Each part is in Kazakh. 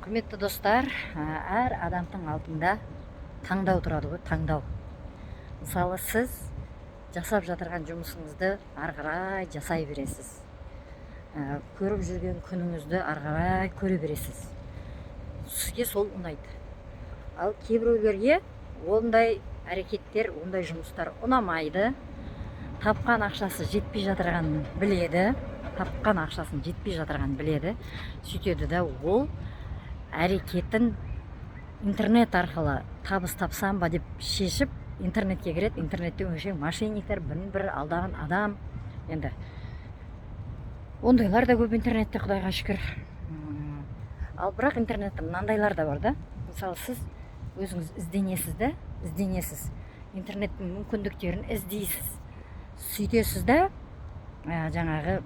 Құрметті достар, әр адамның алдында таңдау тұрады ғой, таңдау. Мысалы, сіз жасап жатырған жұмысыңызды ары қарай жасай бересіз. Көріп жүрген күніңізді ары қарай көре бересіз. Сізге сол ұнайды. Ал кейбіреулерге ондай әрекеттер, ондай жұмыстар ұнамайды. Тапқан ақшасы жетпей жатырғанын біледі. Сөйтеді де ол әрекетін интернет арқылы табыс тапсам ба деп шешіп интернетке кіреді. Интернетте өңшең мошенниктер, бір алдаған адам. Енді ондайлар да көп интернетте, құдайға шүкір. Ал бірақ интернетте мынандайлар да бар да. Мысалы, сіз өзіңіз ізденесіз. Интернеттің мүмкіндіктерін іздейсіз. Сөйтесіз де жаңағы,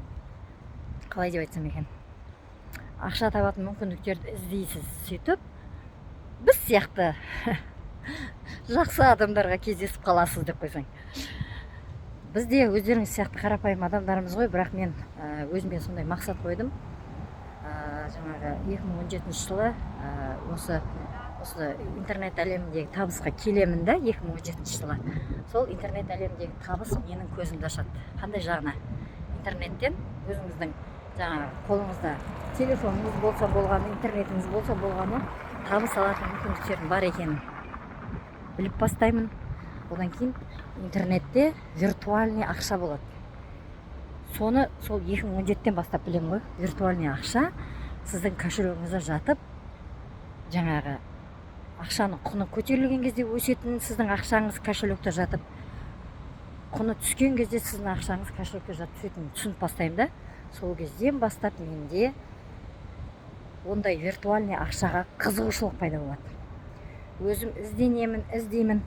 қалай деп айтсам екен, ақша табатын мүмкіндіктерді іздейсіз. Сөйтіп біз сияқты жақсы адамдарға кездесіп қаласыз деп қойсаң. Біз де өздеріңіз сияқты қарапайым адамдарымыз ғой, бірақ мен өзіме сондай мақсат қойдым. Жаңағы 2017 жылы осы интернет әлеміндегі табысқа келемін да, 2017 жылы. Сол интернет әлеміндегі табыс менің көзімді ашады. Қандай жағына? Интернеттен өзіңіздің жаңағы қолыңызда телефоныңыз болса болғаны, интернетіңіз болса болғаны, табыс алатын мүмкіндіктердің бар екенін біліп бастаймын. Одан кейін интернетте виртуальный ақша болады. Соны сол 2017-тен бастап білем ғой. Виртуальный ақша сіздің кошелегіңізде жатып, жаңағы ақшаның құны көтерілген кезде өсетін, сіздің ақшаңыз кошелекте жатып, құны түскен кезде сіздің ақшаңыз кошелекте жатып, сөйтіп түсініп бастаймын да. Сол кезден бастап менде ондай виртуальный ақшаға қызығушылық пайда болады. Өзім іздеймін.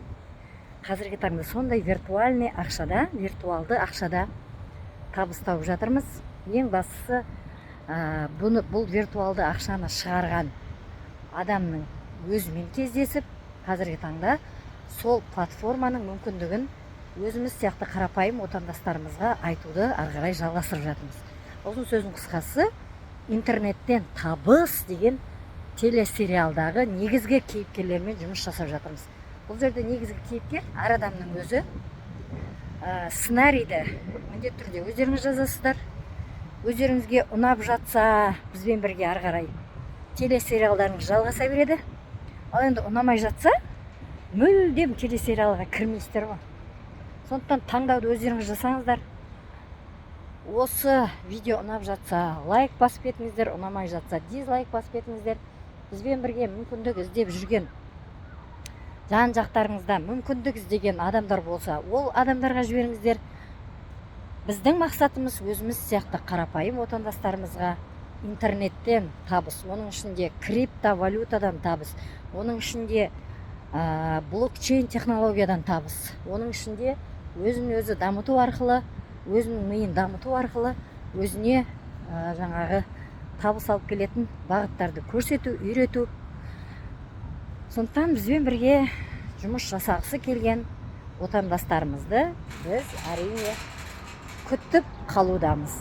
Қазіргі таңда сондай виртуальный ақшада табыс тауып жатырмыз. Ең бастысы, бұл виртуалды ақшаны шығарған адамның өзімен кездесіп, қазіргі таңда сол платформаның мүмкіндігін өзіміз сияқты қарапайым отандастарымызға айтуды ары қарай жалғастырып жатырмыз. Ұзын сөздің қысқасы, интернеттен табыс деген телесериалдағы негізгі кейіпкерлермен жұмыс жасап жатырмыз. Бұл жерде негізгі кейіпкер әр адамның өзі. Сценарийді міндетті түрде өздеріңіз жазасыздар. Өздеріңізге ұнап жатса, бізбен бірге ары қарай телесериалдарыңыз жалғаса береді. Ал енді ұнамай жатса, мүлдем телесериалға кірмейсіздер ғой. Сондықтан таңдауды өздеріңіз жасаңыздар. Осы видео ұнап жатса, лайк басып кетіңіздер, ұнамай жатса, дизлайк басып кетіңіздер. Бізбен бірге мүмкіндік іздеп жүрген, жан жақтарыңызда мүмкіндік іздеген адамдар болса, ол адамдарға жіберіңіздер. Біздің мақсатымыз өзіміз сияқты қарапайым отандастарымызға интернеттен табыс, оның ішінде криптовалютадан табыс, оның ішінде блокчейн технологиядан табыс, оның ішінде өзін-өзі дамыту арқылы, өзінің миын дамыту арқылы өзіне жаңағы табыс алып келетін бағыттарды көрсету, үйрету. Сондықтан бізбен бірге жұмыс жасағысы келген отандастарымызды біз әрине күтіп қалудамыз.